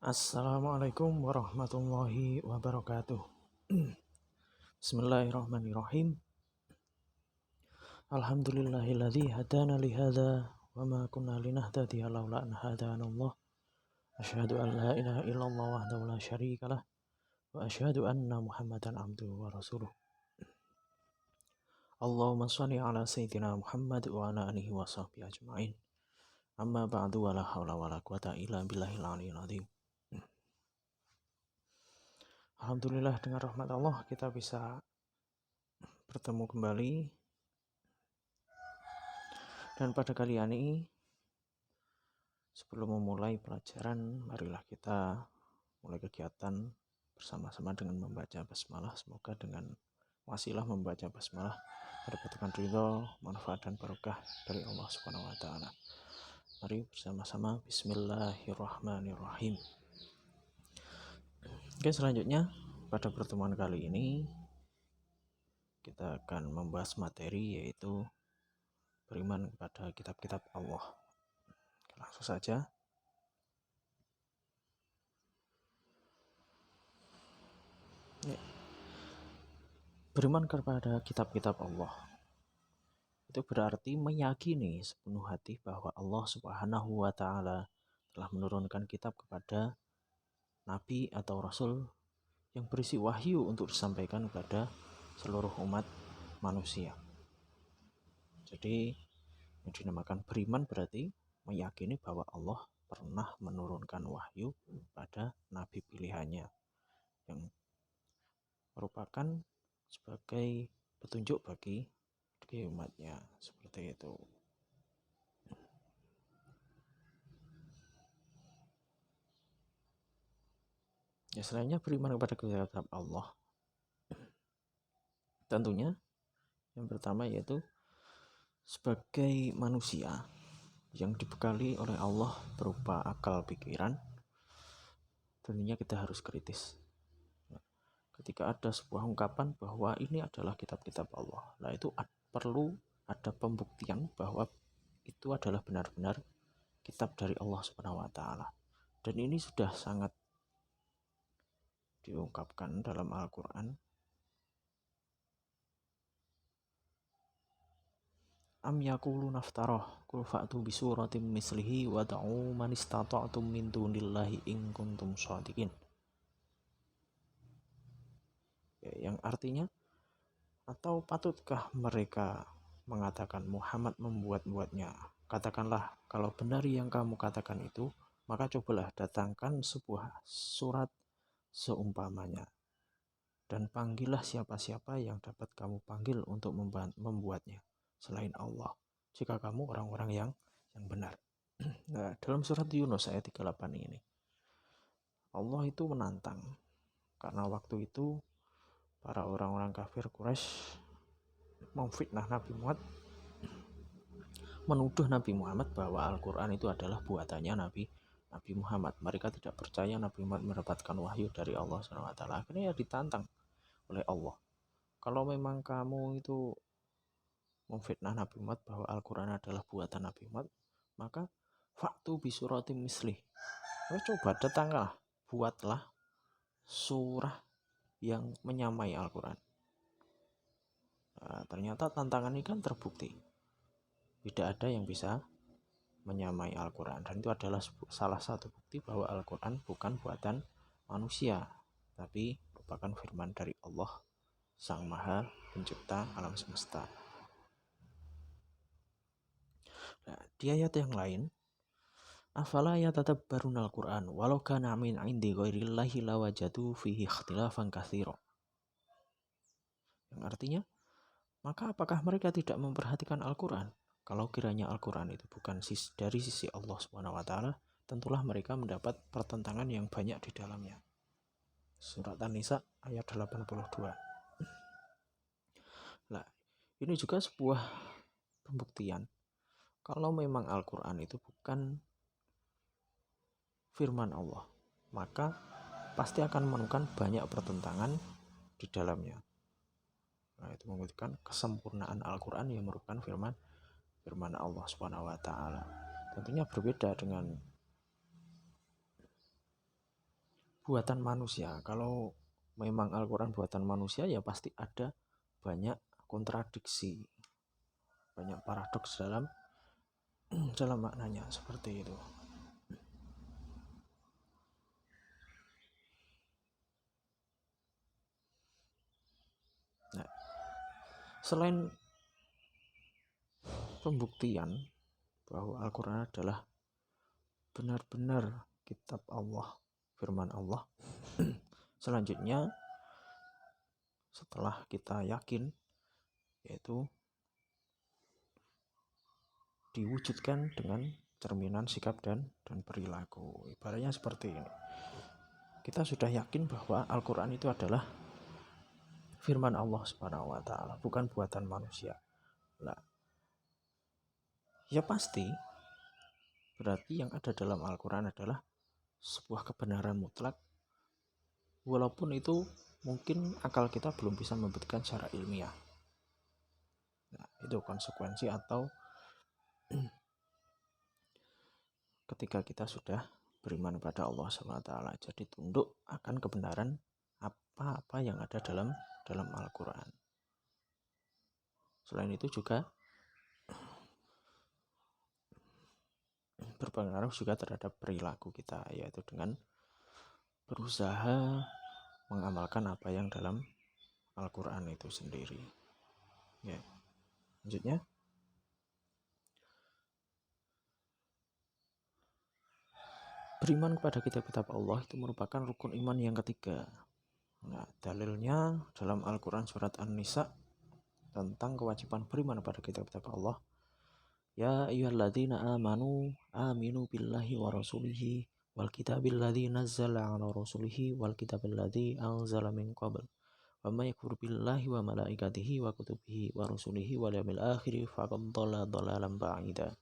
Assalamualaikum warahmatullahi wabarakatuh. Bismillahirrahmanirrahim. Alhamdulillahilladzi hadana li hadza wa ma kunna linahtadiya laula an hadanallah. Asyhadu an la ilaha illallah wahdahu la syarikalah wa asyhadu anna Muhammadan abduhu wa rasuluh. Allahumma shalli ala sayyidina Muhammad wa ala alihi wa sahbihi ajmain. Amma ba'du wa la haula wa la quwata illa billahil aliyyil azim. Alhamdulillah dengan rahmat Allah kita bisa bertemu kembali. Dan pada kali ini, sebelum memulai pelajaran, marilah kita mulai kegiatan bersama-sama dengan membaca basmalah. Semoga dengan wasilah membaca basmalah mendapatkan ridho, manfaat dan barokah dari Allah Subhanahu wa taala. Mari bersama-sama bismillahirrahmanirrahim. Oke, selanjutnya pada pertemuan kali ini kita akan membahas materi yaitu beriman kepada kitab-kitab Allah. Langsung saja. Beriman kepada kitab-kitab Allah itu berarti meyakini sepenuh hati bahwa Allah Subhanahu wa taala telah menurunkan kitab kepada nabi atau rasul yang berisi wahyu untuk disampaikan kepada seluruh umat manusia. Jadi yang dinamakan beriman berarti meyakini bahwa Allah pernah menurunkan wahyu pada nabi pilihannya yang merupakan sebagai petunjuk bagi umatnya, seperti itu. Ya, selainnya beriman kepada kitab Allah, tentunya yang pertama yaitu sebagai manusia yang dibekali oleh Allah berupa akal pikiran, tentunya kita harus kritis. Ketika ada sebuah ungkapan bahwa ini adalah kitab-kitab Allah, nah itu perlu ada pembuktian bahwa itu adalah benar-benar kitab dari Allah Subhanahu wa taala. Dan ini sudah sangat diungkapkan dalam Al-Qur'an. Am yaqulu naftarah qul fa'tu bi suratin mislihi wa da'u man istata'tum min dunillahi in kuntum shadiqin. Yang artinya, atau patutkah mereka mengatakan Muhammad membuat-buatnya? Katakanlah, kalau benar yang kamu katakan itu, maka cobalah datangkan sebuah surat seumpamanya. Dan panggillah siapa-siapa yang dapat kamu panggil untuk membuatnya selain Allah, jika kamu orang-orang yang benar. Nah, dalam surat Yunus ayat 38 ini, Allah itu menantang, karena waktu itu para orang-orang kafir Quraisy memfitnah Nabi Muhammad, menuduh Nabi Muhammad bahwa Al-Quran itu adalah buatannya Nabi Muhammad. Mereka tidak percaya Nabi Muhammad mendapatkan wahyu dari Allah SWT. Akhirnya ya ditantang oleh Allah. Kalau memang kamu itu memfitnah Nabi Muhammad bahwa Al-Quran adalah buatan Nabi Muhammad, maka faktu bisuratim mislih. Coba datanglah, buatlah surah yang menyamai Al-Quran. Nah, ternyata tantangan ini kan terbukti. Tidak ada yang bisa menyamai Al-Quran. Dan itu adalah salah satu bukti bahwa Al-Quran bukan buatan manusia, tapi merupakan firman dari Allah, Sang Maha Pencipta alam semesta. Nah, di ayat yang lain, afala yatadabbaruna al-Qur'an walau kana min 'indi ghairillahi lawajadu fihi ikhtilafan katsira. Yang artinya, maka apakah mereka tidak memperhatikan Al-Quran? Kalau kiranya Al-Quran itu bukan dari sisi Allah Subhanahu wa taala, tentulah mereka mendapat pertentangan yang banyak di dalamnya. Surat An-Nisa ayat 82. Nah, ini juga sebuah pembuktian kalau memang Al-Quran itu bukan firman Allah, maka pasti akan menemukan banyak pertentangan di dalamnya. Nah, itu membuktikan kesempurnaan Al-Quran yang merupakan firman Allah Subhanahu wa taala. Tentunya berbeda dengan buatan manusia. Kalau memang Al-Quran buatan manusia, ya pasti ada banyak kontradiksi, banyak paradoks dalam dalam maknanya, seperti itu. Nah, selain pembuktian bahwa Al-Quran adalah benar-benar kitab Allah, firman Allah, selanjutnya setelah kita yakin, yaitu diwujudkan dengan cerminan sikap dan perilaku. Ibaratnya seperti ini, kita sudah yakin bahwa Al-Quran itu adalah firman Allah Subhanahu wa Ta'ala, bukan buatan manusia. Nah, ya pasti berarti yang ada dalam Al-Quran adalah sebuah kebenaran mutlak, walaupun itu mungkin akal kita belum bisa membuktikan secara ilmiah. Nah, itu konsekuensi atau ketika kita sudah beriman pada Allah SWT, jadi tunduk akan kebenaran apa-apa yang ada dalam Al-Quran. Selain itu juga berpengaruh juga terhadap perilaku kita, yaitu dengan berusaha mengamalkan apa yang dalam Al-Quran itu sendiri. Ya, lanjutnya, beriman kepada kitab-kitab Allah itu merupakan rukun iman yang ketiga. Nah, dalilnya dalam Al-Quran surat An-Nisa tentang kewajiban beriman pada kitab-kitab Allah. Ya ayyuhalladzina amanu aminu billahi wa rasulihi wal kitabil ladzi nazzala ala rasulihi wal kitabil ladzi anzala min qabl. Wa may yakfur billahi wa malaikatihi wa kutubihi wa rusulihi wal yawmil akhir faqad dhalla dhalalan ba'ida.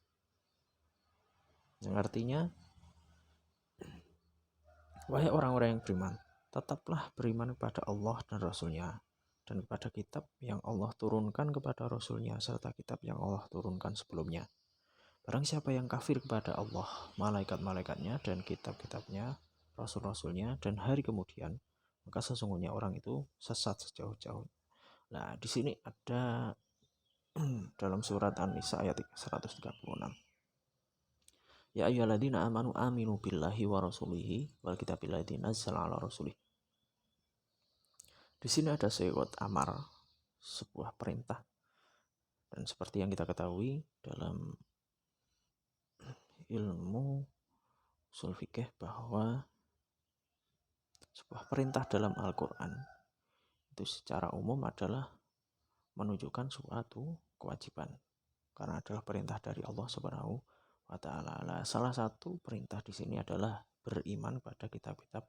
Yang artinya, wahai orang-orang yang beriman, tetaplah beriman kepada Allah dan Rasul-Nya, dan kepada kitab yang Allah turunkan kepada Rasul-Nya, serta kitab yang Allah turunkan sebelumnya. Barang siapa yang kafir kepada Allah, malaikat-malaikatnya, dan kitab-kitabnya, Rasul-Rasulnya, dan hari kemudian, maka sesungguhnya orang itu sesat sejauh-jauh. Nah, di sini ada dalam surat An-Nisa ayat 136. Ya ayyuhalladzina amanu aminu billahi wa rasulihi wal kitabil ladzi nazzala ala rasulih. Di sini ada sewot amar, sebuah perintah. Dan seperti yang kita ketahui dalam ilmu ushul fikih bahwa sebuah perintah dalam Al-Quran itu secara umum adalah menunjukkan suatu kewajiban, karena adalah perintah dari Allah Subhanahu wa Ta'ala. Salah satu perintah di sini adalah beriman pada kitab-kitab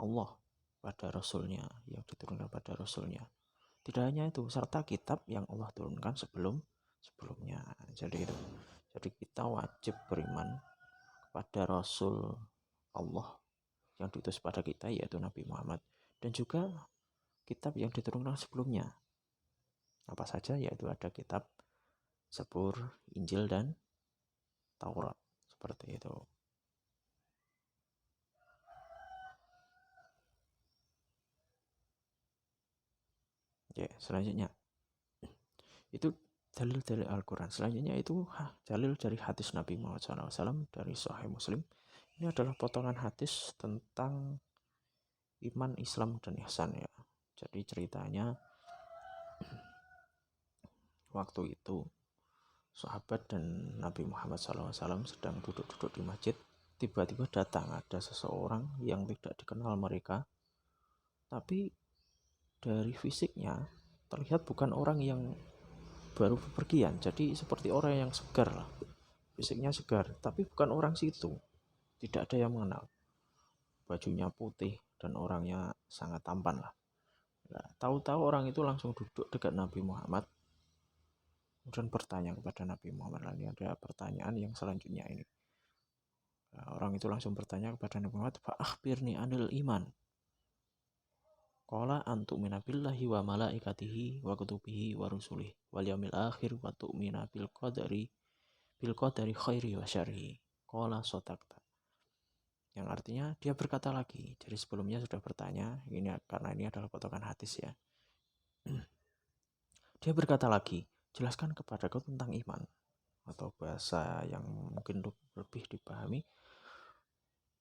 Allah, pada Rasulnya, yang diturunkan pada Rasulnya. Tidak hanya itu, serta kitab yang Allah turunkan sebelumnya. Jadi kita wajib beriman kepada Rasul Allah yang diutus pada kita, yaitu Nabi Muhammad, dan juga kitab yang diturunkan sebelumnya. Apa saja? Yaitu ada kitab Zabur, Injil, dan Taurat. Seperti itu. Oke, selanjutnya itu dalil dari Al-Quran. Selanjutnya itu dalil dari hadis Nabi Muhammad SAW dari Sahih Muslim. Ini adalah potongan hadis tentang iman, Islam, dan ihsan, ya. Jadi ceritanya waktu itu sahabat dan Nabi Muhammad SAW sedang duduk-duduk di masjid. Tiba-tiba datang ada seseorang yang tidak dikenal mereka, tapi dari fisiknya terlihat bukan orang yang baru bepergian, jadi seperti orang yang segar lah, fisiknya segar, tapi bukan orang situ, tidak ada yang mengenal. Bajunya putih dan orangnya sangat tampan lah. Nah, tahu-tahu orang itu langsung duduk dekat Nabi Muhammad, kemudian bertanya kepada Nabi Muhammad. Lalu ada pertanyaan yang selanjutnya ini. Nah, orang itu langsung bertanya kepada Nabi Muhammad, "Fa'akhbirni anil iman." Qala antu'mina billahi wa malaikatihi wa kutubihi wa rusulih wal yaumil akhir wa tu'mina bil qadari khairi wa syarri. Qala sadaqta. yang artinya dia berkata lagi. Jadi sebelumnya sudah bertanya, ini karena ini adalah potongan hadis ya. Dia berkata lagi, jelaskan kepadaku tentang iman, atau bahasa yang mungkin lebih dipahami,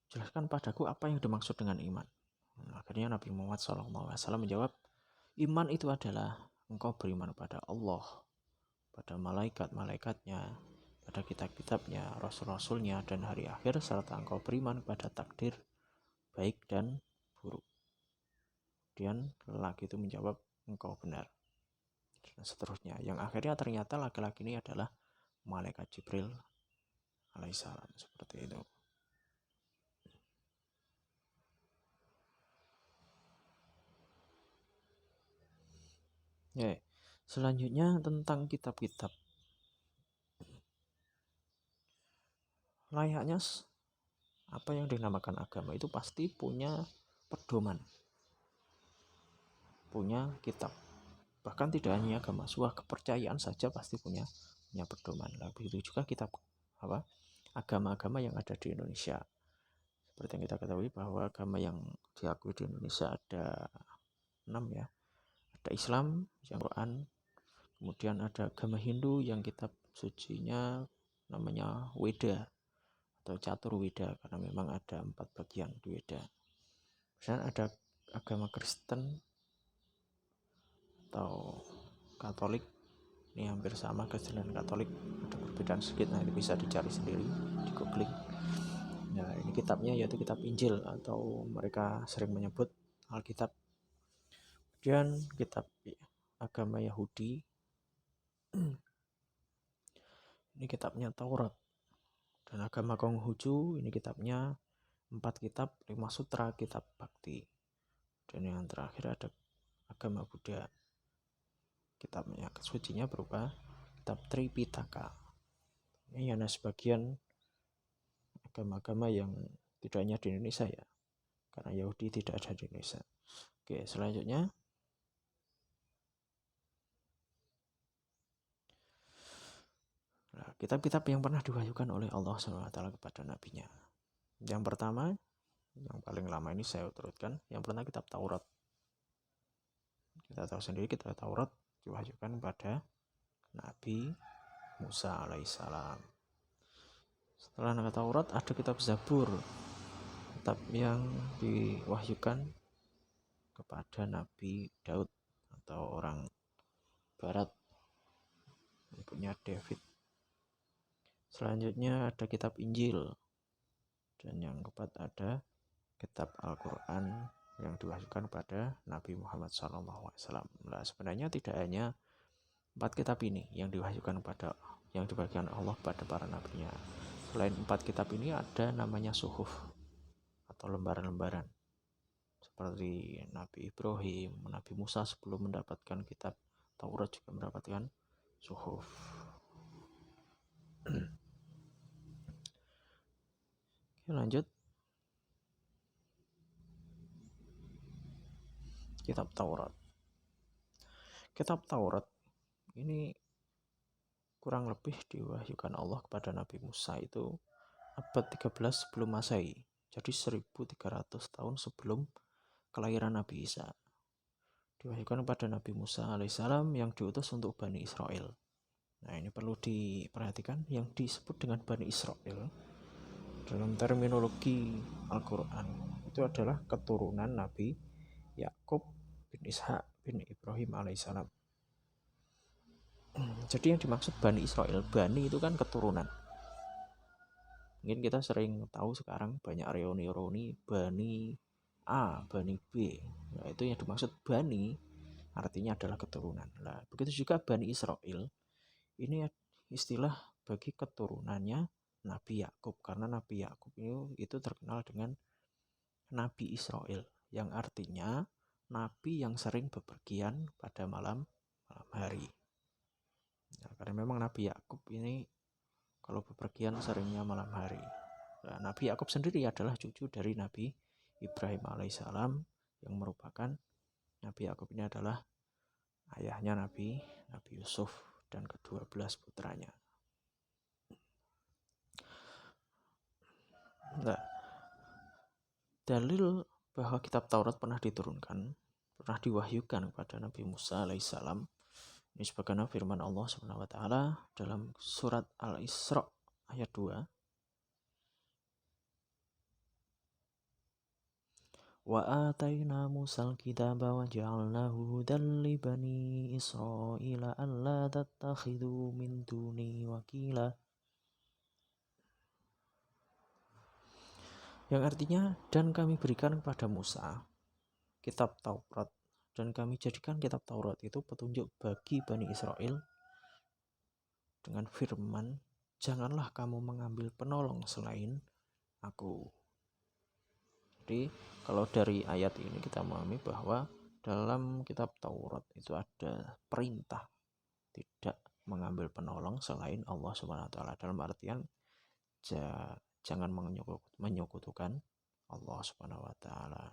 jelaskan padaku apa yang dimaksud dengan iman. Akhirnya Nabi Muhammad SAW menjawab, iman itu adalah engkau beriman pada Allah, pada malaikat-malaikatnya, pada kitab-kitabnya, rasul-rasulnya, dan hari akhir, serta engkau beriman pada takdir baik dan buruk. Kemudian lelaki itu menjawab, engkau benar. Dan seterusnya. Yang akhirnya ternyata laki-laki ini adalah malaikat Jibril alaihissalam. Seperti itu. Ya, selanjutnya tentang kitab-kitab. Layaknya apa yang dinamakan agama itu pasti punya pedoman, punya kitab. Bahkan tidak hanya agama, sebuah kepercayaan saja pasti punya pedoman. Nah, begitu juga kitab agama-agama yang ada di Indonesia. Seperti yang kita ketahui bahwa agama yang diakui di Indonesia ada 6 ya. Ada Islam, yang Quran, kemudian ada agama Hindu yang kitab sucinya namanya Weda atau Catur Weda, karena memang ada 4 bagian di Weda. Kemudian ada agama Kristen atau Katolik, ini hampir sama Kristen dan Katolik, ada perbedaan sedikit, nah ini bisa dicari sendiri di googling. Nah ini kitabnya yaitu kitab Injil atau mereka sering menyebut Alkitab. Kemudian kitab agama Yahudi, ini kitabnya Taurat. Dan agama Konghucu, ini kitabnya 4 kitab, 5 sutra, kitab bakti. Dan yang terakhir ada agama Buddha, kitabnya sucinya berupa kitab Tripitaka. Ini hanya sebagian agama-agama yang tidak hanya di Indonesia ya, karena Yahudi tidak ada di Indonesia. Oke, selanjutnya kitab-kitab yang pernah diwahyukan oleh Allah SWT kepada nabinya. Yang pertama, yang paling lama ini saya turutkan, yang pertama kitab Taurat. Kita tahu sendiri kitab Taurat diwahyukan pada Nabi Musa alaihissalam. Setelah kitab Taurat ada kitab Zabur, kitab yang diwahyukan kepada Nabi Daud atau orang Barat, ibunya David. Selanjutnya ada kitab Injil, dan yang keempat ada kitab Al-Quran yang diwahyukan pada Nabi Muhammad SAW. Nah, sebenarnya tidak hanya 4 kitab ini yang diwahyukan pada, yang dibagikan Allah pada para nabinya. Selain 4 kitab ini ada namanya suhuf atau lembaran-lembaran, seperti Nabi Ibrahim, Nabi Musa sebelum mendapatkan kitab Taurat juga mendapatkan suhuf. Oke, lanjut. Kitab Taurat. Kitab Taurat ini kurang lebih diwahyukan Allah kepada Nabi Musa itu abad 13 sebelum Masehi. Jadi 1300 tahun sebelum kelahiran Nabi Isa. Diwahyukan kepada Nabi Musa alaihissalam yang diutus untuk Bani Israel. Nah, ini perlu diperhatikan, yang disebut dengan Bani Israel dalam terminologi Al-Quran itu adalah keturunan Nabi Yakub bin Ishak bin Ibrahim alaihissalam. Jadi yang dimaksud Bani Israel, Bani itu kan keturunan. Mungkin kita sering tahu sekarang banyak reuni-reuni Bani A, Bani B. Nah, itu yang dimaksud Bani artinya adalah keturunan. Nah, begitu juga Bani Israel, ini istilah bagi keturunannya Nabi Yakub, karena Nabi Yakub itu terkenal dengan Nabi Israel, yang artinya Nabi yang sering bepergian pada malam hari. Nah, karena memang Nabi Yakub ini kalau bepergian seringnya malam hari. Nah, Nabi Yakub sendiri adalah cucu dari Nabi Ibrahim alaihissalam, yang merupakan Nabi Yakub ini adalah ayahnya Nabi Yusuf dan ke-12 putranya. Nah, dalil bahwa kitab Taurat pernah diturunkan, pernah diwahyukan kepada Nabi Musa alaihissalam. Ini sebagaimana firman Allah Subhanahu wa taala dalam surat Al-Isra ayat 2. Wa ataina Musal kitaba wa ja'alnahu hudan li bani Israila alla tattakhidhu min duni wakila. Yang artinya, dan kami berikan kepada Musa kitab Taurat, dan kami jadikan kitab Taurat itu petunjuk bagi Bani Israel dengan firman, janganlah kamu mengambil penolong selain aku. Jadi kalau dari ayat ini kita memahami bahwa dalam kitab Taurat itu ada perintah tidak mengambil penolong selain Allah Subhanahu wa taala, dalam artian jangan menyekutukan Allah Subhanahu wa taala.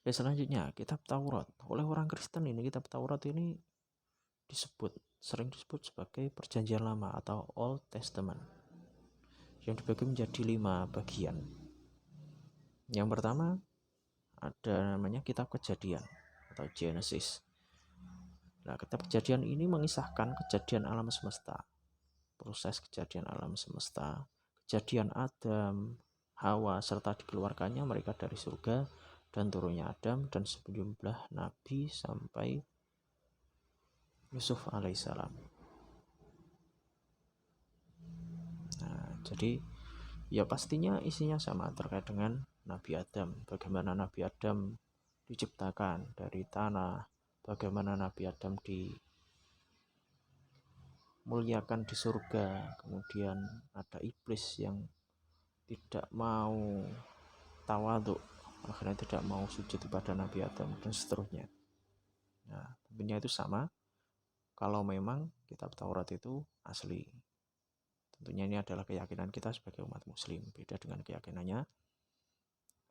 Dan selanjutnya kitab Taurat oleh orang Kristen ini, kitab Taurat ini sering disebut sebagai Perjanjian Lama atau Old Testament, yang dibagi menjadi 5 bagian. Yang pertama ada namanya kitab Kejadian atau Genesis. Nah, kitab Kejadian ini mengisahkan kejadian alam semesta, proses kejadian alam semesta, kejadian Adam, Hawa, serta dikeluarkannya mereka dari surga dan turunnya Adam dan sejumlah nabi sampai Yusuf alaihissalam. Nah, jadi ya pastinya isinya sama terkait dengan Nabi Adam, bagaimana Nabi Adam diciptakan dari tanah, bagaimana Nabi Adam dimuliakan di surga, kemudian ada iblis yang tidak mau tawadhu, akhirnya tidak mau sujud kepada Nabi Adam dan seterusnya. Nah, tentunya itu sama kalau memang kitab Taurat itu asli. Tentunya ini adalah keyakinan kita sebagai umat muslim, beda dengan keyakinannya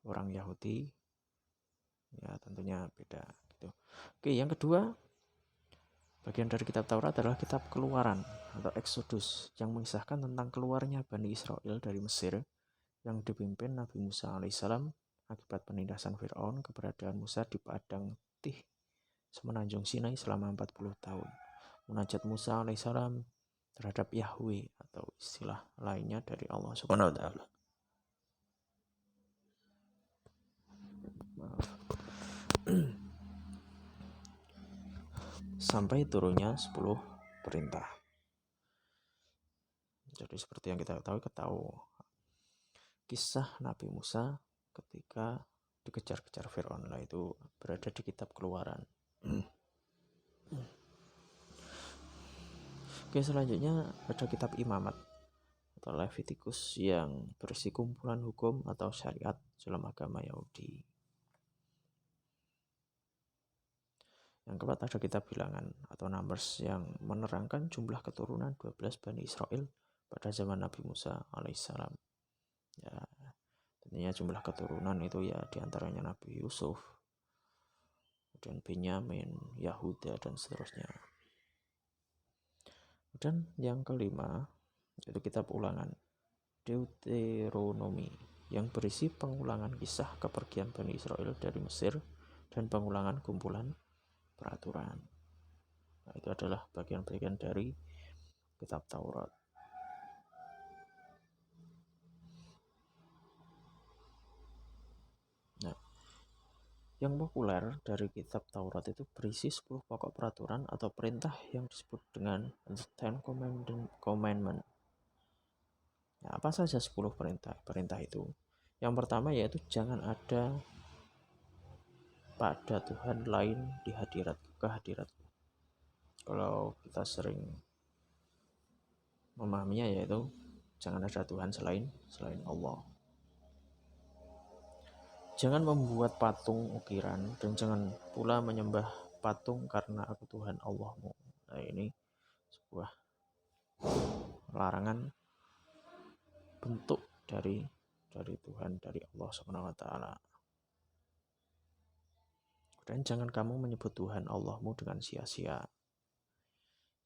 orang Yahudi, ya tentunya beda gitu. Oke, yang kedua, bagian dari kitab Taurat adalah kitab Keluaran atau Exodus yang mengisahkan tentang keluarnya Bani Israel dari Mesir yang dipimpin Nabi Musa alaihissalam akibat penindasan Fir'aun, keberadaan Musa di padang Tih semenanjung Sinai selama 40 tahun. Munajat Musa alaihissalam terhadap Yahweh atau istilah lainnya dari Allah Subhanahu wa taala. Sampai turunnya 10 perintah. Jadi seperti yang kita tahu kisah Nabi Musa ketika dikejar-kejar Fir'aun, lah itu berada di kitab Keluaran. Oke, selanjutnya ada kitab Imamat atau Leviticus yang berisi kumpulan hukum atau syariat dalam agama Yahudi. Yang keempat ada kitab Bilangan atau Numbers yang menerangkan jumlah keturunan 12 Bani Israel pada zaman Nabi Musa alaihissalam. Ya, tentunya jumlah keturunan itu ya diantaranya Nabi Yusuf, dan Benyamin, Yahuda, dan seterusnya. Dan yang kelima yaitu kitab Ulangan, Deuteronomi, yang berisi pengulangan kisah kepergian Bani Israel dari Mesir dan pengulangan kumpulan peraturan. Nah, itu adalah bagian-bagian dari kitab Taurat. Nah, yang populer dari kitab Taurat itu berisi 10 pokok peraturan atau perintah yang disebut dengan The Ten Commandment. Nah, apa saja 10 perintah itu? Yang pertama yaitu jangan ada pada Tuhan lain di kehadiratku. Kalau kita sering memahaminya yaitu jangan ada Tuhan selain Allah. Jangan membuat patung ukiran dan jangan pula menyembah patung karena aku Tuhan Allahmu. Nah, ini sebuah larangan bentuk dari Tuhan, dari Allah Subhanahu wa taala. Dan jangan kamu menyebut Tuhan Allahmu dengan sia-sia.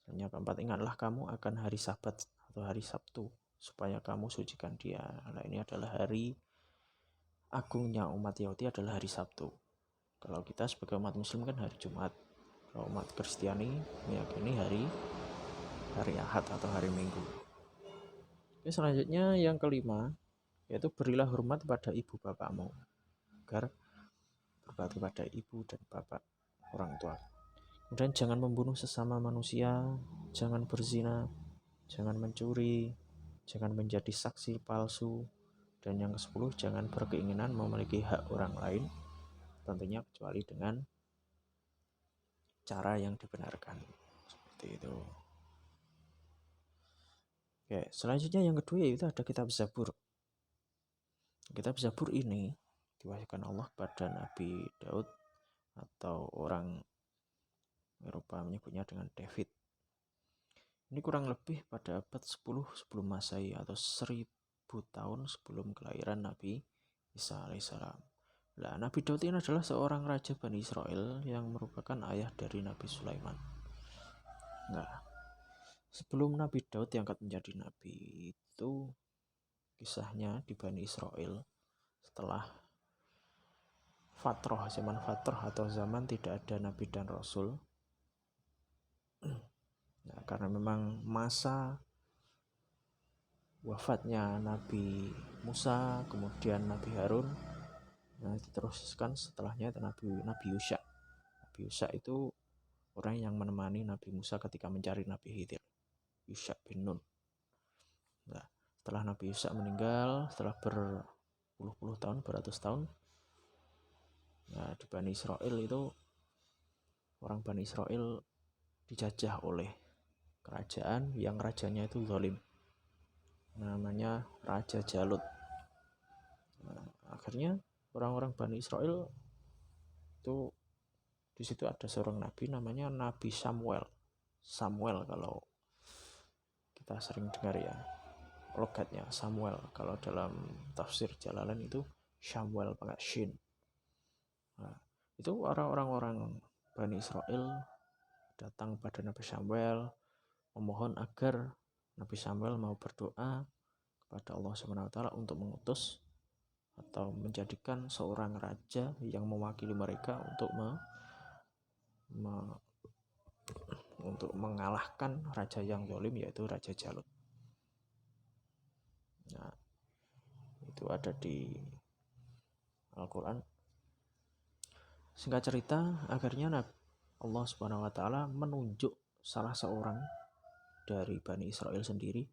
Yang keempat, ingatlah kamu akan hari Sabat atau hari Sabtu supaya kamu sucikan dia. Nah, ini adalah hari agungnya umat Yahudi adalah hari Sabtu. Kalau kita sebagai umat Muslim kan hari Jumat. Kalau umat Kristiani meyakini hari Ahad atau hari Minggu. Oke, selanjutnya yang kelima, yaitu berilah hormat pada ibu bapakmu, agar berbakti pada ibu dan bapak orang tua. Kemudian jangan membunuh sesama manusia, jangan berzina, jangan mencuri, jangan menjadi saksi palsu, dan yang ke-10, jangan berkeinginan memiliki hak orang lain, tentunya kecuali dengan cara yang dibenarkan. Seperti itu. Oke, selanjutnya yang kedua yaitu ada kitab Zabur. Kitab Zabur ini diwahyukan Allah pada Nabi Daud, atau orang Eropa menyebutnya dengan David. Ini kurang lebih pada abad 10 sebelum Masehi atau 1000 tahun sebelum kelahiran Nabi Isa alaihissalam. Nah, Nabi Daud ini adalah seorang raja Bani Israel yang merupakan ayah dari Nabi Sulaiman. Nah, sebelum Nabi Daud diangkat menjadi nabi itu, kisahnya di Bani Israel setelah zaman fatroh atau zaman tidak ada nabi dan rasul. Nah, karena memang masa wafatnya Nabi Musa, kemudian Nabi Harun, nah diteruskan setelahnya itu Nabi Yusha. Nabi Yusha itu orang yang menemani Nabi Musa ketika mencari Nabi Khidir, Yusha bin Nun. Nah, setelah Nabi Yusha meninggal, setelah berpuluh-puluh tahun, beratus tahun, nah di Bani Israel itu, orang Bani Israel dijajah oleh kerajaan yang rajanya itu zalim, namanya Raja Jalut. Nah, akhirnya orang-orang Bani Israel itu, di situ ada seorang nabi namanya Nabi Samuel. Samuel kalau kita sering dengar ya, logatnya Samuel. Kalau dalam tafsir Jalalain itu Samuel pakai shin. Nah, itu orang-orang Bani Israel datang pada Nabi Samuel memohon agar Nabi Samuel mau berdoa kepada Allah SWT untuk mengutus atau menjadikan seorang raja yang mewakili mereka untuk mengalahkan raja yang zalim, yaitu Raja Jalut. Nah, itu ada di Al-Quran. Singkat cerita, akhirnya Allah Subhanahu wa Ta'ala menunjuk salah seorang dari Bani Israel sendiri,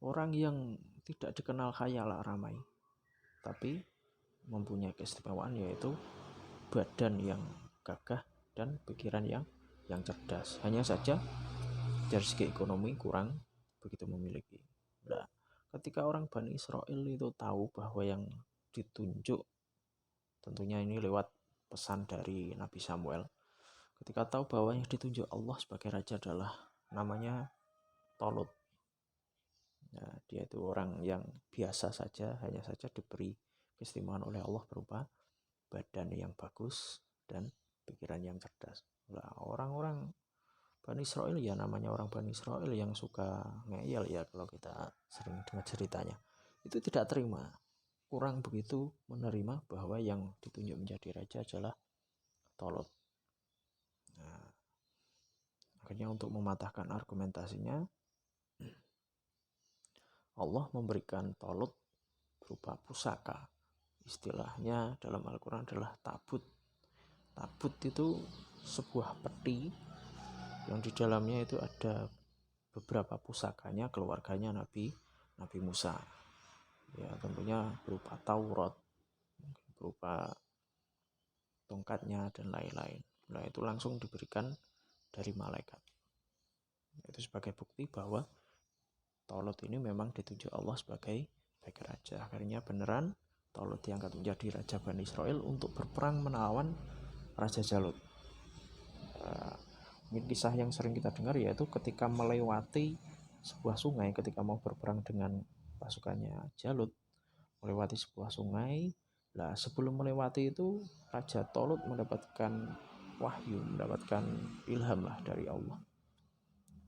orang yang tidak dikenal kaya ramai, tapi mempunyai keistimewaan, yaitu badan yang gagah dan pikiran yang cerdas. Hanya saja dari segi ekonomi kurang begitu memiliki. Nah, ketika orang Bani Israel itu tahu bahwa yang ditunjuk, tentunya ini lewat pesan dari Nabi Samuel, ketika tahu bahwa yang ditunjuk Allah sebagai raja adalah namanya Tolut. Nah, dia itu orang yang biasa saja, hanya saja diberi keistimewaan oleh Allah berupa badan yang bagus dan pikiran yang cerdas. Nah, orang-orang Bani Israel ya namanya orang Bani Israel yang suka ngeyel ya, kalau kita sering dengar ceritanya, itu tidak terima, kurang begitu menerima bahwa yang ditunjuk menjadi raja adalah Tolut. Nah, akhirnya untuk mematahkan argumentasinya, Allah memberikan Tolut berupa pusaka. Istilahnya dalam Al-Quran adalah tabut. Tabut itu sebuah peti yang di dalamnya itu ada beberapa pusakanya keluarganya Nabi Musa. Ya, tentunya berupa Taurat, berupa tongkatnya dan lain-lain. Nah, itu langsung diberikan dari malaikat. Itu sebagai bukti bahwa Tolut ini memang ditunjuk Allah sebagai raja. Akhirnya beneran Tolut diangkat menjadi raja Bani Israel untuk berperang melawan Raja Jalut. Mungkin kisah yang sering kita dengar yaitu ketika melewati sebuah sungai, ketika mau berperang dengan pasukannya Jalut, melewati sebuah sungai. Nah, sebelum melewati itu Raja Tolut mendapatkan wahyu, mendapatkan ilham lah dari Allah,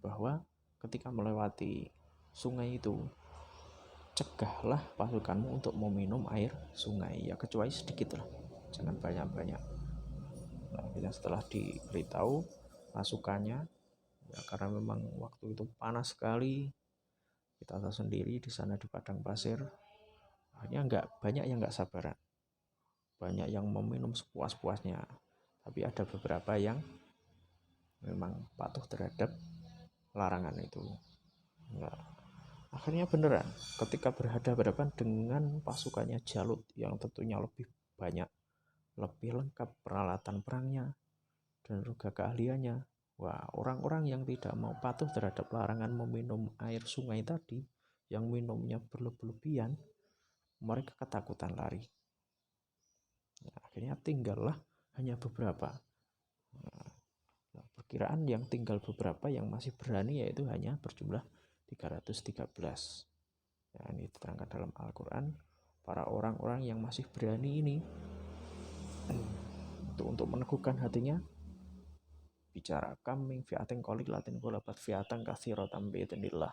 bahwa ketika melewati sungai itu cegahlah pasukanmu untuk meminum air sungai, ya kecuali sedikit lah, jangan banyak-banyak. Nah, setelah diberitahu pasukannya, ya karena memang waktu itu panas sekali, kita tahu sendiri di sana di padang pasir, akhirnya banyak yang nggak sabaran, banyak yang meminum sepuas-puasnya, tapi ada beberapa yang memang patuh terhadap larangan itu. Nah, akhirnya beneran ketika berhadapan dengan pasukannya Jalut yang tentunya lebih banyak, lebih lengkap peralatan perangnya dan juga keahliannya. Wah, orang-orang yang tidak mau patuh terhadap larangan meminum air sungai tadi, yang minumnya berlebihan, mereka ketakutan lari. Nah, akhirnya tinggallah hanya beberapa. Nah, perkiraan yang tinggal beberapa yang masih berani yaitu hanya berjumlah 313. Nah, ini diterangkan dalam Al-Quran, para orang-orang yang masih berani ini untuk meneguhkan hatinya, bicara kaming fi'atin qalilatin ghalabat fi'atan katsiratan biidznillah.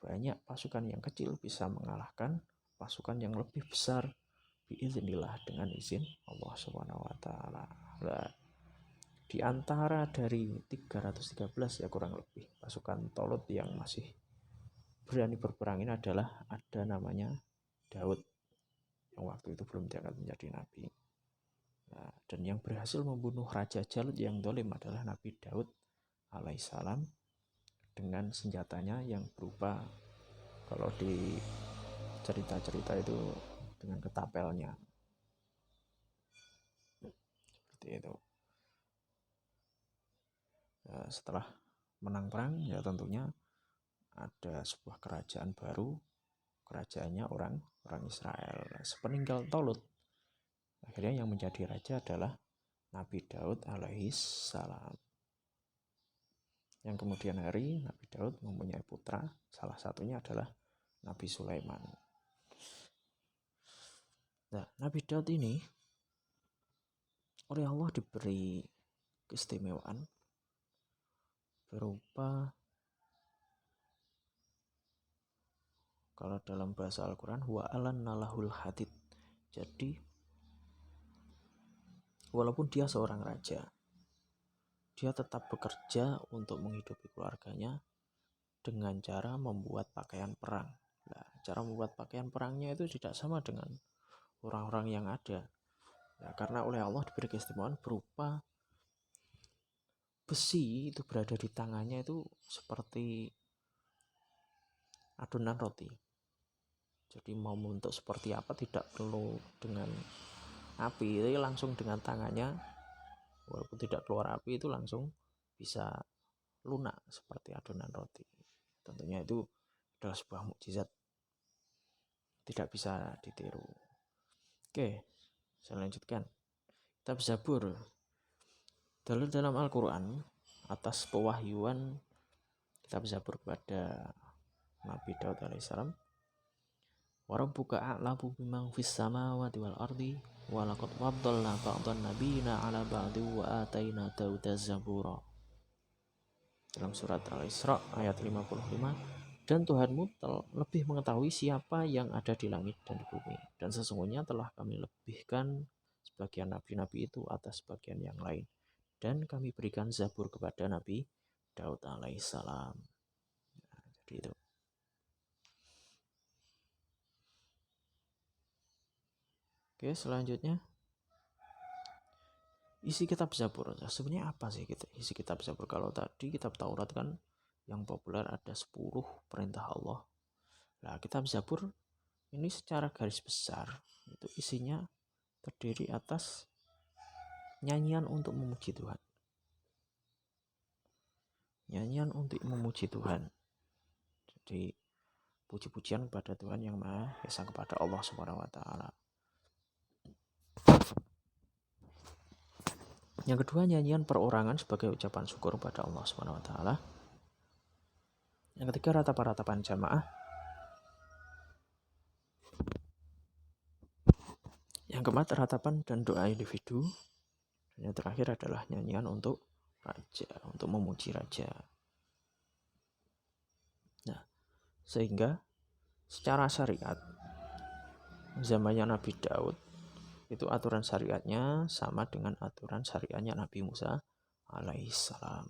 Banyak pasukan yang kecil bisa mengalahkan pasukan yang lebih besar biidznillah, dengan izin Allah Subhanahu wa taala. Di antara dari 313 ya kurang lebih pasukan Talut yang masih berani berperang ini adalah ada namanya Daud, yang waktu itu belum diangkat menjadi nabi. Nah, dan yang berhasil membunuh Raja Jalut yang dolim adalah Nabi Daud alaihissalam dengan senjatanya yang berupa, kalau di cerita-cerita itu, dengan ketapelnya seperti itu. Nah, setelah menang perang ya tentunya ada sebuah kerajaan baru, kerajaannya orang Israel. Sepeninggal Talut, akhirnya yang menjadi raja adalah Nabi Daud alaihissalam. Yang kemudian hari Nabi Daud mempunyai putra, salah satunya adalah Nabi Sulaiman. Nah, Nabi Daud ini oleh Allah diberi keistimewaan berupa, kalau dalam bahasa Al-Quran, wa alanna lahul hadid. Jadi walaupun dia seorang raja, dia tetap bekerja untuk menghidupi keluarganya dengan cara membuat pakaian perang. Nah, cara membuat pakaian perangnya itu tidak sama dengan orang-orang yang ada. Nah, karena oleh Allah diberi keistimewaan berupa besi itu berada di tangannya itu seperti adonan roti. Jadi mau membentuk seperti apa tidak perlu dengan api, jadi langsung dengan tangannya, walaupun tidak keluar api itu langsung bisa lunak seperti adonan roti. Tentunya itu adalah sebuah mukjizat, tidak bisa ditiru. Oke, saya lanjutkan. Kitab Zabur. Dalam Al-Quran, atas pewahyuan kitab Zabur kepada Nabi Daud alaihissalam, wa rabbuka a'lamu biman fis samawati wal ardi wa laqad faddalna ba'dhan nabiyina 'ala ba'di wa ataina Dauda zabura. Dalam surat Al-Isra ayat 55, dan Tuhanmu lebih mengetahui siapa yang ada di langit dan di bumi, dan sesungguhnya telah kami lebihkan sebagian nabi-nabi itu atas sebagian yang lain, dan kami berikan Zabur kepada Nabi Daud alaihissalam. Nah, jadi itu. Oke, selanjutnya isi kitab Zabur. Sebenarnya apa sih isi kitab Zabur? Kalau tadi kitab Taurat kan yang populer ada 10 perintah Allah. Nah, kitab Zabur ini secara garis besar itu isinya terdiri atas nyanyian untuk memuji Tuhan. Nyanyian untuk memuji Tuhan. Jadi puji-pujian kepada Tuhan yang Maha Esa, kepada Allah Subhanahu wa taala. Yang kedua, nyanyian perorangan sebagai ucapan syukur kepada Allah Subhanahu wa taala. Yang ketiga, ratapan jamaah. Yang keempat, ratapan dan doa individu. Dan yang terakhir adalah nyanyian untuk raja, untuk memuji raja. Nah, sehingga secara syariat zamannya Nabi Daud itu aturan syariatnya sama dengan aturan syariatnya Nabi Musa alaihissalam.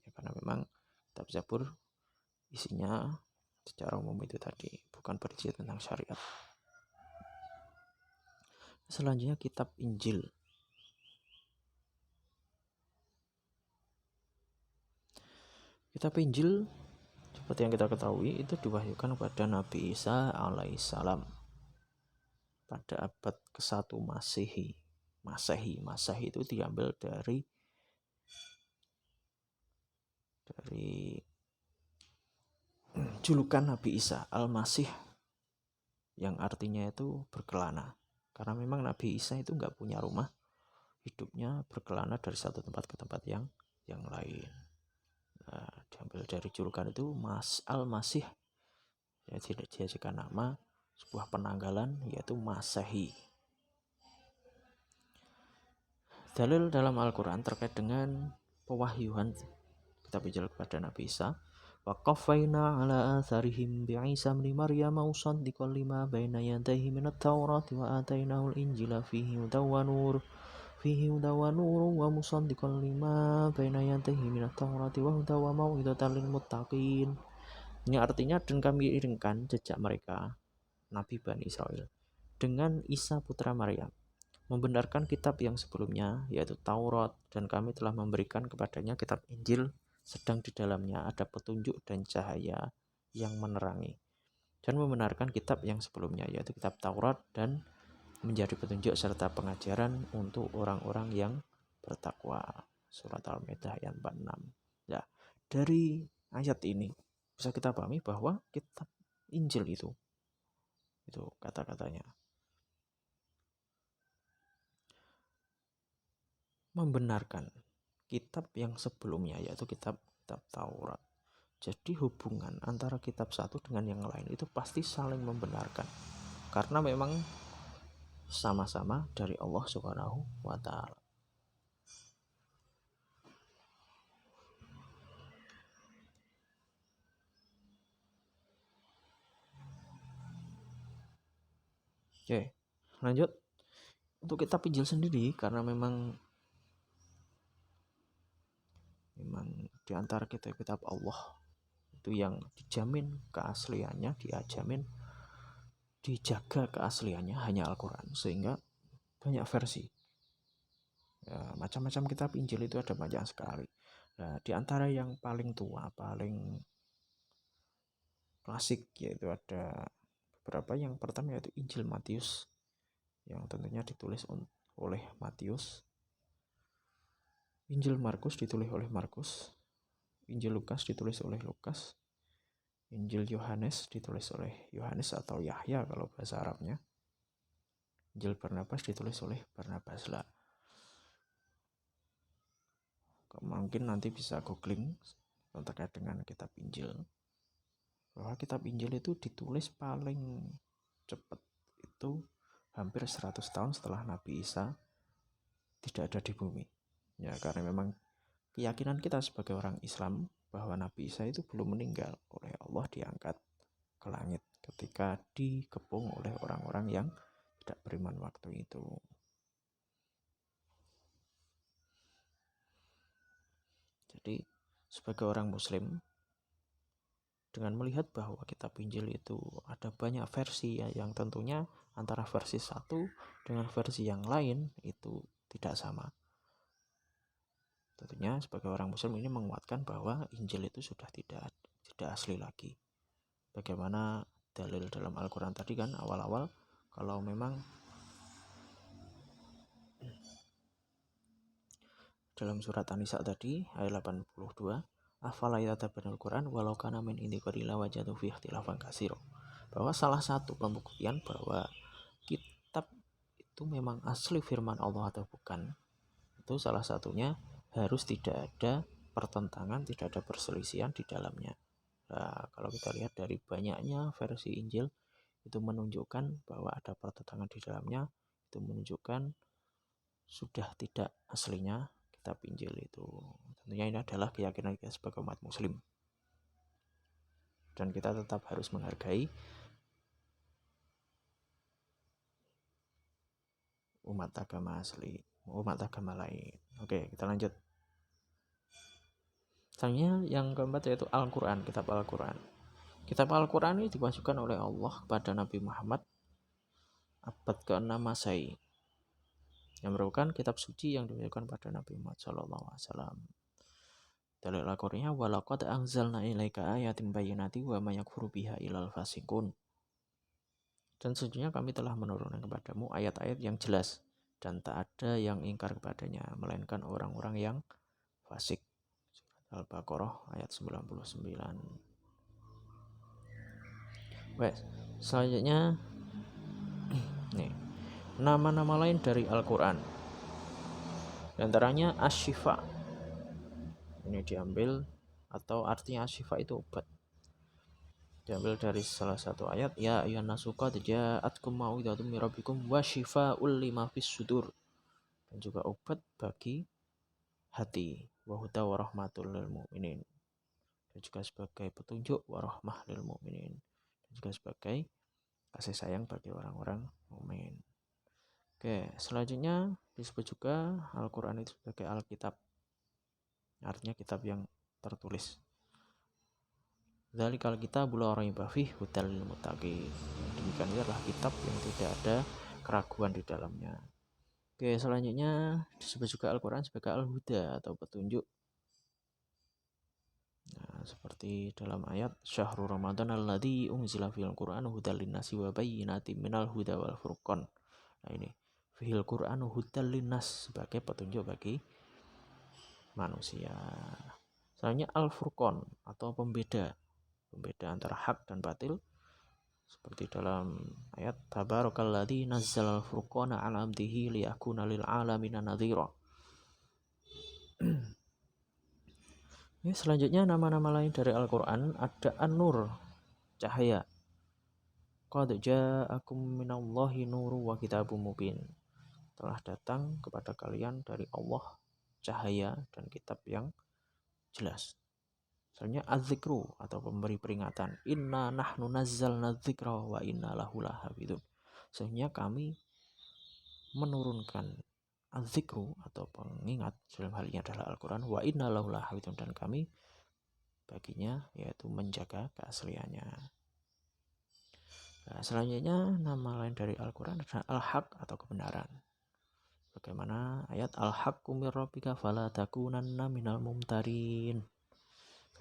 Ya, karena memang kitab Zabur isinya secara umum itu tadi, bukan berisi tentang syariat. Selanjutnya kitab Injil. Kitab Injil seperti yang kita ketahui itu diwahyukan kepada Nabi Isa alaihissalam pada abad ke-1 Masehi. Masehi itu diambil dari julukan Nabi Isa Al-Masih, yang artinya itu berkelana. Karena memang Nabi Isa itu nggak punya rumah, hidupnya berkelana dari satu tempat ke tempat yang lain. Nah, diambil dari julukan itu Al-Masih, ya dijadikan nama sebuah penanggalan yaitu Masehi. Dalil dalam Al-Quran terkait dengan pewahyuan kitab Injil kepada Nabi Isa, wa qaffayna ala atharihim bi Isa ibn Maryam musaddiqan lima baina yadayhi minat Taurati wa atainahu al-Injila fihi hudaw wa nur wa musaddiqan lima baina yadayhi minat Taurati wa hudaw wa mau'izatan lil muttaqin. Ini artinya, dan kami iringkan jejak mereka Nabi Bani Israel dengan Isa putra Maryam, membenarkan kitab yang sebelumnya yaitu Taurat, dan kami telah memberikan kepadanya kitab Injil sedang di dalamnya ada petunjuk dan cahaya yang menerangi, dan membenarkan kitab yang sebelumnya yaitu kitab Taurat dan menjadi petunjuk serta pengajaran untuk orang-orang yang bertakwa. Surat Al-Maidah ayat 46. Nah, dari ayat ini bisa kita pahami bahwa kitab Injil itu kata-katanya membenarkan kitab yang sebelumnya yaitu kitab Taurat. Jadi hubungan antara kitab satu dengan yang lain itu pasti saling membenarkan, karena memang sama-sama dari Allah Subhanahu wa Ta'ala. Oke, lanjut untuk kitab Injil sendiri, karena memang di antara kitab Allah itu yang dijamin keasliannya, dijaga keasliannya hanya Al-Quran, sehingga banyak versi. Ya, macam-macam kitab Injil itu ada banyak sekali. Nah, di antara yang paling tua, paling klasik yaitu ada beberapa. Yang pertama yaitu Injil Matius, yang tentunya ditulis oleh Matius. Injil Markus ditulis oleh Markus. Injil Lukas ditulis oleh Lukas. Injil Yohanes ditulis oleh Yohanes atau Yahya kalau bahasa Arabnya. Injil Barnabas ditulis oleh Barnabas lah. Mungkin nanti bisa googling terkait dengan kitab Injil, bahwa kitab Injil itu ditulis paling cepat itu hampir 100 tahun setelah Nabi Isa tidak ada di bumi. Ya, karena memang keyakinan kita sebagai orang Islam bahwa Nabi Isa itu belum meninggal, oleh Allah diangkat ke langit ketika dikepung oleh orang-orang yang tidak beriman waktu itu. Jadi sebagai orang Muslim, dengan melihat bahwa kitab Injil itu ada banyak versi ya, yang tentunya antara versi satu dengan versi yang lain itu tidak sama. Tentunya sebagai orang Muslim ini menguatkan bahwa Injil itu sudah tidak asli lagi. Bagaimana dalil dalam Al-Quran tadi kan awal-awal, kalau memang dalam surat An-Nisa tadi ayat 82, afala yatadabbarul Quran walau kana min indi qadila wajadu fi ikhtilafan katsira, bahwa salah satu pembuktian bahwa kitab itu memang asli firman Allah atau bukan, itu salah satunya harus tidak ada pertentangan, tidak ada perselisihan di dalamnya. Nah, kalau kita lihat dari banyaknya versi Injil itu menunjukkan bahwa ada pertentangan di dalamnya, itu menunjukkan sudah tidak aslinya kitab Injil itu. Tentunya ini adalah keyakinan kita sebagai umat Muslim, dan kita tetap harus menghargai umat agama asli, umat agama lain. Oke, kita lanjut. Selanjutnya yang keempat yaitu Al-Quran, kitab Al-Quran. Kitab Al-Quran ini dimasukkan oleh Allah kepada Nabi Muhammad abad ke-6 Masehi, yang merupakan kitab suci yang diberikan pada Nabi Muhammad SAW. Dalil Al-Qur'annya walaqad anzalna ilaika ayatin bayyinatin wa may yakfuru biha ilal fasiqun. Dan sesungguhnya kami telah menurunkan kepadamu ayat-ayat yang jelas dan tak ada yang ingkar kepadanya melainkan orang-orang yang fasik. Surat Al-Baqarah ayat 99. Baik, selanjutnya nih, nama-nama lain dari Al-Qur'an. Di antaranya Asy-Syifa. Ini diambil atau artinya Asy-Syifa itu obat. Diambil dari salah satu ayat, ya ayyuhan nasu qad ja'atkum mau'idhatum mir rabbikum wa syifaa'un lima fis sudur. Dan juga obat bagi hati, wa huda wa rahmatul lil mu'minin. Dan juga sebagai petunjuk wa rahmah lil mu'minin. Dan juga sebagai kasih sayang bagi orang-orang mukmin. Oke, selanjutnya disebut juga Al-Qur'an itu sebagai Alkitab. Artinya kitab yang tertulis. Dzalikal kitabul la raiba fihi hudal lil muttaqin. Demikian itu adalah kitab yang tidak ada keraguan di dalamnya. Oke, selanjutnya disebut juga Al-Qur'an sebagai Al-Huda atau petunjuk. Nah, seperti dalam ayat Syahrul Ramadan alladzi unzila fil Qur'an hudal linnasi wa bayyinatin minal huda wal furqan. Nah, ini fil Qur'an hudal linnas sebagai petunjuk bagi manusia. Selanjutnya Al-Furqan atau pembeda antara hak dan batil, seperti dalam ayat tabarakalladzi nazzalal furqana 'ala 'abdihi liyakuna lil 'alamina nadhira. Ya, selanjutnya nama-nama lain dari Al-Qur'an ada An-Nur, cahaya. Qad ja'akum minallahi nuru wa kitabum mubin. Telah datang kepada kalian dari Allah cahaya dan kitab yang jelas. Selanjutnya Az-Zikru atau pemberi peringatan. Inna nahnu nazzalna dzikra wa inna lahu lahafidun. Sehingga kami menurunkan Az-Zikru atau pengingat, dalam hal ini adalah Al-Quran, wa inna lahu lahafidun, dan kami baginya yaitu menjaga keasliannya. Nah, selanjutnya nama lain dari Al-Quran adalah Al-Haq atau kebenaran. Bagaimana ayat Al-Haqqu mir rabbika fala takunanna minal mumtarin.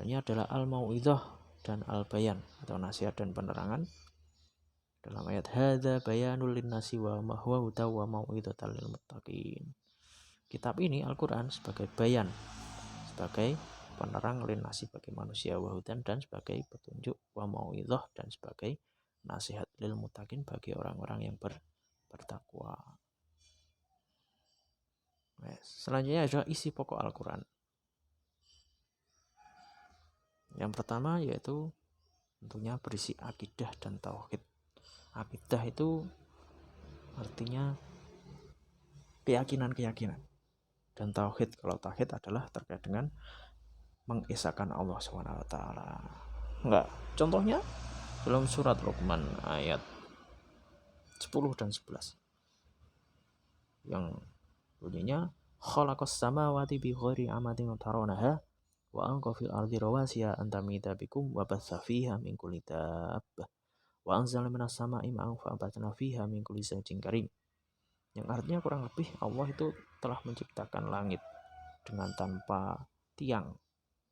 Ini adalah al-mau'idhah dan al-bayan atau nasihat dan penerangan. Dalam ayat hadza bayanul linnasi wa huwa huda wa mau'idhatal lil muttaqin. Kitab ini Al-Qur'an sebagai bayan, sebagai penerang linnasi bagi manusia, wa hudan dan sebagai petunjuk, wa mau'idhah dan sebagai nasihat lil muttaqin bagi orang-orang yang bertakwa. Selanjutnya adalah isi pokok Al-Qur'an. Yang pertama yaitu tentunya berisi akidah dan tauhid. Akidah itu artinya keyakinan-keyakinan. Dan tauhid, kalau tauhid adalah terkait dengan mengesahkan Allah SWT. Enggak, contohnya dalam surat Luqman ayat 10 dan 11 yang bunyinya khalaqas samawati bi ghairi amadin tarawnaha wa anqa fil ardi rawasiya an tamida bikum wa batsa fiha min kulli dabbah wa anzalna minas sama'i ma'an fa ambatna fiha min kulli zawjin karim. Yang artinya kurang lebih Allah itu telah menciptakan langit dengan tanpa tiang.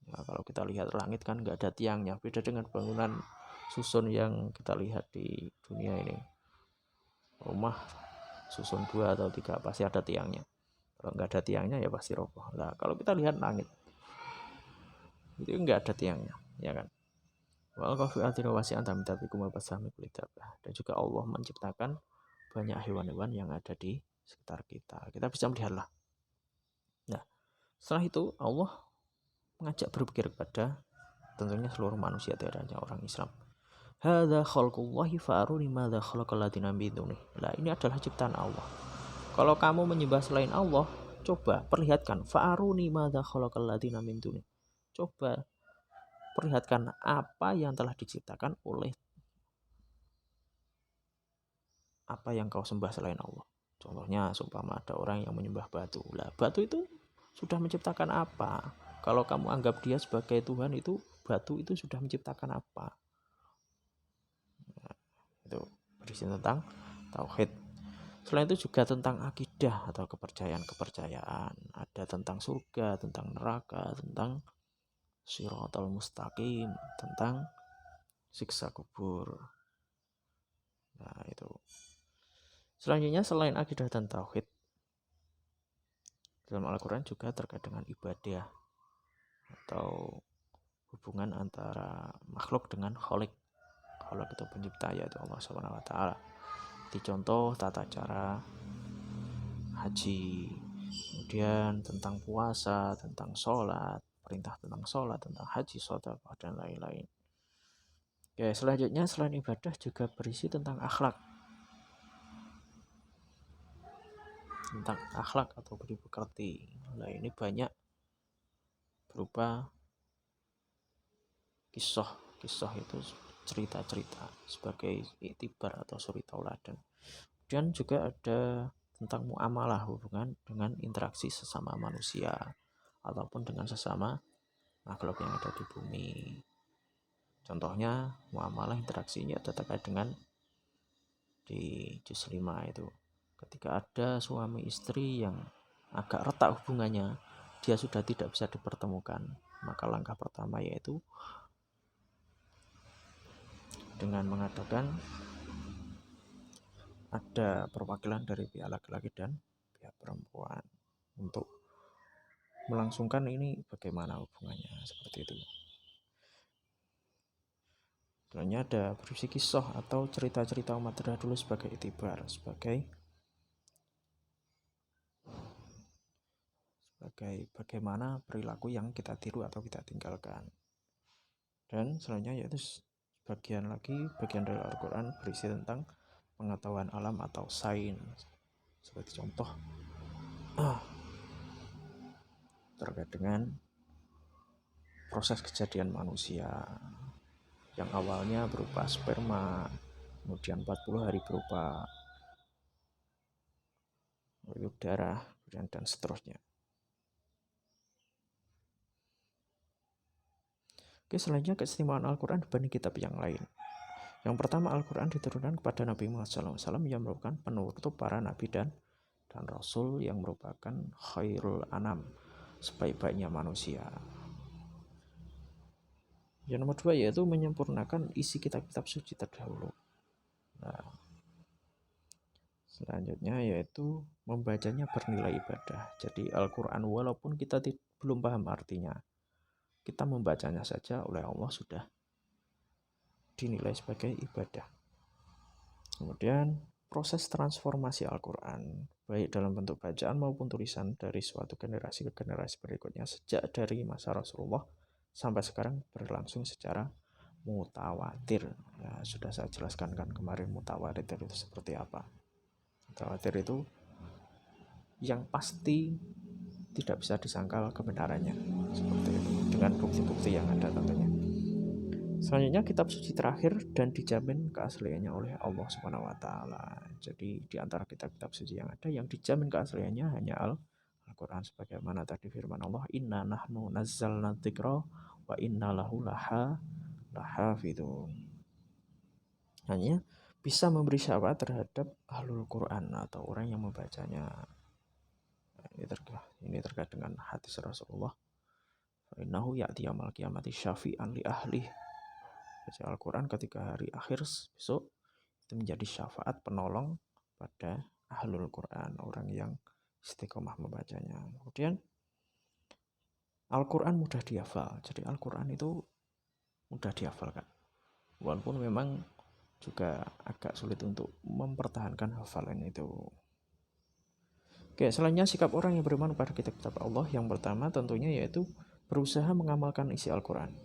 Nah, kalau kita lihat langit kan nggak ada tiangnya, beda dengan bangunan susun yang kita lihat di dunia ini. Rumah susun 2 atau 3 pasti ada tiangnya. Kalau nggak ada tiangnya ya pasti roboh. Nah, kalau kita lihat langit itu nggak ada tiangnya, ya kan? Dan juga Allah menciptakan banyak hewan-hewan yang ada di sekitar kita. Kita bisa melihatlah. Nah, setelah itu Allah mengajak berpikir kepada tentunya seluruh manusia, tidak hanya orang Islam. Hadza khalqullahi fa'aruni madza khalaqal ladzina min dunihi. Nah, ini adalah ciptaan Allah. Kalau kamu menyembah selain Allah, coba perlihatkan fa'aruni madza khalaqal ladzina min dunihi. Coba perlihatkan apa yang telah diciptakan oleh apa yang kau sembah selain Allah. Contohnya seumpama ada orang yang menyembah batu. Lah, batu itu sudah menciptakan apa? Kalau kamu anggap dia sebagai Tuhan, itu batu itu sudah menciptakan apa? Nah, itu berisi tentang tauhid. Selain itu juga tentang akidah atau kepercayaan-kepercayaan. Ada tentang surga, tentang neraka, tentang Shiratal Mustaqim, tentang siksa kubur. Nah, itu. Selanjutnya selain akidah dan tauhid, dalam Al-Quran juga terkait dengan ibadah atau hubungan antara makhluk dengan Khalik. Khalik itu pencipta, yaitu Allah Subhanahu wa taala. Di contoh tata cara haji, kemudian tentang puasa, tentang sholat, perintah tentang sholat, tentang haji, sedekah, dan lain-lain. Oke, selanjutnya selain ibadah juga berisi tentang akhlak. Tentang akhlak atau budi pekerti. Nah, ini banyak berupa kisah itu cerita-cerita sebagai iktibar atau suri tauladan. Dan juga ada tentang muamalah, hubungan dengan interaksi sesama manusia ataupun dengan sesama makhluk yang ada di bumi. Contohnya muamalah interaksinya ada terkait dengan di juz 5 itu. Ketika ada suami istri yang agak retak hubungannya, dia sudah tidak bisa dipertemukan, maka langkah pertama yaitu dengan mengadakan ada perwakilan dari pihak laki-laki dan pihak perempuan untuk melangsungkan ini bagaimana hubungannya, seperti itu. Selanjutnya ada berisi kisah atau cerita-cerita umat terdahulu sebagai itibar, sebagai bagaimana perilaku yang kita tiru atau kita tinggalkan. Dan selanjutnya yaitu bagian dari Al-Quran berisi tentang pengetahuan alam atau sains. Seperti contoh terkait dengan proses kejadian manusia yang awalnya berupa sperma, kemudian 40 hari berupa darah, dan seterusnya. Oke, selanjutnya keistimewaan Al-Quran dibanding kitab yang lain. Yang pertama, Al-Quran diturunkan kepada Nabi Muhammad SAW yang merupakan penutup para nabi dan Rasul, yang merupakan khairul anam, sebaik-baiknya manusia. Yang nomor dua yaitu menyempurnakan isi kitab-kitab suci terdahulu. Nah, selanjutnya yaitu membacanya bernilai ibadah. Jadi Al-Quran walaupun kita belum paham artinya, kita membacanya saja oleh Allah sudah dinilai sebagai ibadah. Kemudian proses transformasi Al-Quran baik dalam bentuk bacaan maupun tulisan dari suatu generasi ke generasi berikutnya sejak dari masa Rasulullah sampai sekarang berlangsung secara mutawatir. Ya, sudah saya jelaskan kan kemarin mutawatir itu seperti apa. Mutawatir itu yang pasti tidak bisa disangkal kebenarannya, seperti itu, dengan bukti-bukti yang ada tentunya. Selanjutnya kitab suci terakhir dan dijamin keasliannya oleh Allah Subhanahu wa taala. Jadi di antara kitab-kitab suci yang ada yang dijamin keasliannya hanya Al-Qur'an, sebagaimana tadi firman Allah, "Inna nahnu nazzalna dzikra wa inna lahu lahafidun." Hanya bisa memberi syafaat terhadap ahlul Quran atau orang yang membacanya. Ini terkait dengan hadis Rasulullah. Innahu ya'ti yaumil qiyamati syafi'an li ahli. Baca Al-Quran ketika hari akhir besok itu menjadi syafaat penolong pada ahlul Quran, orang yang istiqomah membacanya. Kemudian Al-Quran mudah dihafal. Jadi Al-Quran itu mudah dihafalkan, walaupun memang juga agak sulit untuk mempertahankan hafalan itu. Oke, selanjutnya sikap orang yang beriman pada kitab-kitab Allah, yang pertama tentunya yaitu berusaha mengamalkan isi Al-Quran.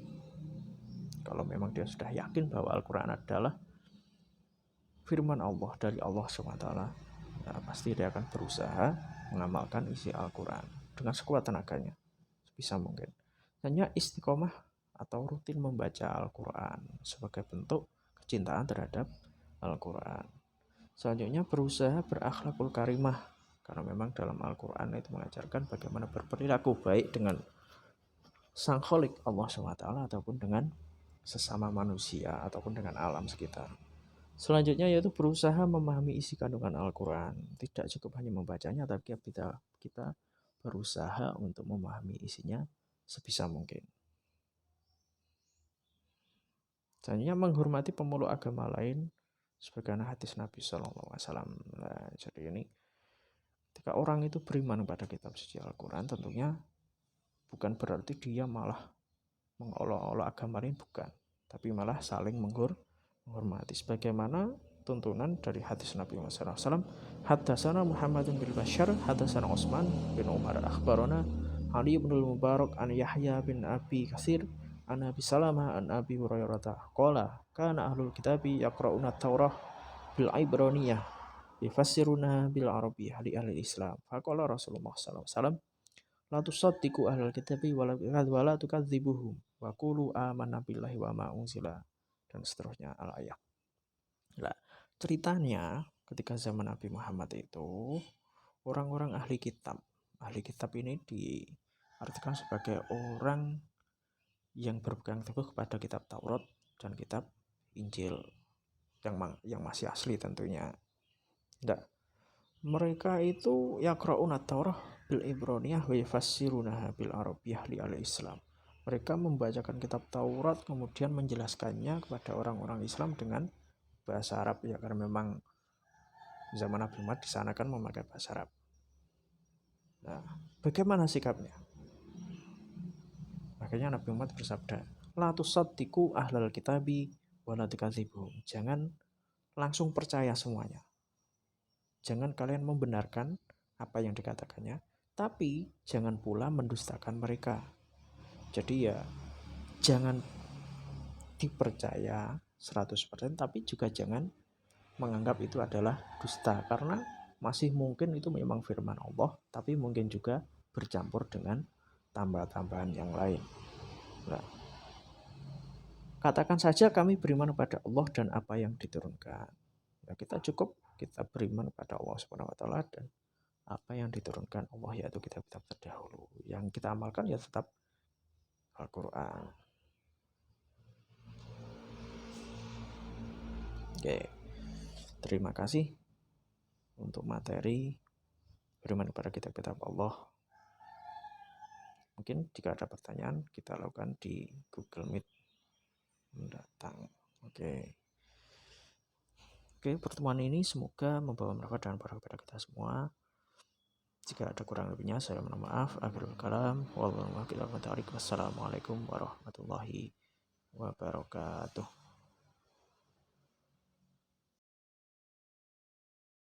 Kalau memang dia sudah yakin bahwa Al-Quran adalah firman Allah dari Allah SWT, nah, pasti dia akan berusaha mengamalkan isi Al-Quran dengan sekuat tenaganya sebisa mungkin. Hanya istiqomah atau rutin membaca Al-Quran sebagai bentuk kecintaan terhadap Al-Quran. Selanjutnya berusaha berakhlakul karimah, karena memang dalam Al-Quran itu mengajarkan bagaimana berperilaku baik dengan Sang Kholik Allah SWT ataupun dengan sesama manusia ataupun dengan alam sekitar. Selanjutnya yaitu berusaha memahami isi kandungan Al-Quran. Tidak cukup hanya membacanya, tapi kita berusaha untuk memahami isinya sebisa mungkin. Selanjutnya menghormati pemeluk agama lain sebagaimana hadis Nabi SAW. Nah, jadi ini ketika orang itu beriman kepada kitab suci Al-Quran, tentunya bukan berarti dia malah mengolok-olok agama lain, bukan, tapi malah saling menghormati sebagaimana tuntunan dari hadis Nabi Muhammad SAW. Haddatsana Muhammadun bin Bashar, haddatsana Utsman bin Umar, akhbarana Ali bin Mubarak an Yahya bin Abi Katsir an Abi Salamah an Abi Hurairah qala kana ahlul kitabi yaqra'una Taurah bil Ibraniyah yufassiruna bil Arabiyyah li ahli Islam. Faqala Rasulullah sallallahu alaihi wasallam la tusaddiqu ahlal kitabi wala tukadzibuhum wa qulu amanna billahi wa ma unzila, dan seterusnya al-ayat. Nah, ceritanya ketika zaman Nabi Muhammad itu orang-orang ahli kitab ini diartikan sebagai orang yang berpegang teguh kepada kitab Taurat dan kitab Injil yang masih asli tentunya. Nah, mereka itu yaqra'una Taurah bil Ibraniyah wa yufassirunaha bil Arabiyyah li al-Islam. Mereka membacakan kitab Taurat kemudian menjelaskannya kepada orang-orang Islam dengan bahasa Arab, ya karena memang zaman Nabi Muhammad di sana kan memakai bahasa Arab. Nah, bagaimana sikapnya? Akhirnya Nabi Muhammad bersabda, la tusaddiqu ahlal kitabi wa la tukadzibuhum. Jangan langsung percaya semuanya. Jangan kalian membenarkan apa yang dikatakannya, tapi jangan pula mendustakan mereka. Jadi ya jangan dipercaya 100%, tapi juga jangan menganggap itu adalah dusta, karena masih mungkin itu memang firman Allah, tapi mungkin juga bercampur dengan tambah-tambahan yang lain. Nah, katakan saja kami beriman kepada Allah dan apa yang diturunkan. Nah, kita beriman kepada Allah Subhanahu wa taala dan apa yang diturunkan Allah, yaitu kitab-kitab terdahulu. Yang kita amalkan ya tetap Al-Quran. Oke, terima kasih untuk materi beriman kepada kitab-kitab Allah. Mungkin jika ada pertanyaan kita lakukan di Google Meet mendatang. Oke, pertemuan ini semoga membawa manfaat dan barokah kepada kita semua. Jika ada kurang lebihnya saya mohon maaf. Akhirul kalam, wassalamualaikum warahmatullahi wabarakatuh.